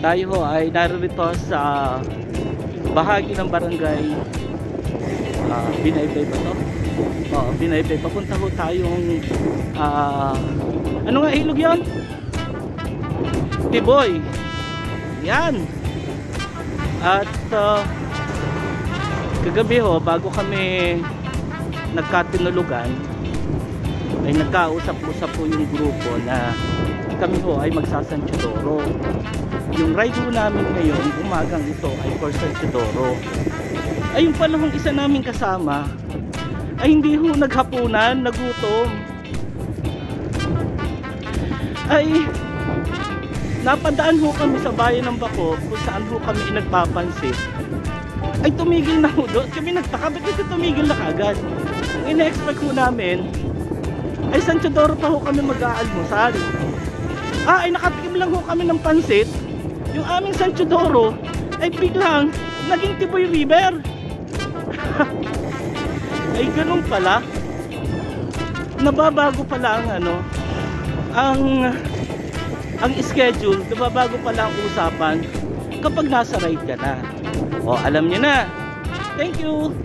Tayo ho ay narito sa bahagi ng barangay Binaybay ba to? Oo, Binaybay. Papunta ho tayong ano nga ilog yan? Tiboy. Yan. At kagabi ho, bago kami nagkatinulugan, ay nagkausap-usap po yung grupo na kami ho ay magsa-San Teodoro. Yung ride ho namin ngayon, umagang ito ay for San Teodoro. Ay yung panahong isa namin kasama ay hindi ho naghapunan, nagutom. Ay napadaan ho kami sa bayan ng Bako kung saan ho kami nagpapansit. Ay tumigil na ho doon. Kami nagtaka, ba't kasi tumigil na kagad? Ang ina-expect ho namin ay San Teodoro pa ho kami mag-aalmusal. Ay nakatikim lang ho kami ng pansit. Yung aming San Teodoro ay biglang naging Tiboy River. Ay ganun pala. Nababago pala ang schedule, nababago pala ang usapan kapag nasa ride ka na. O alam niyo na. Thank you.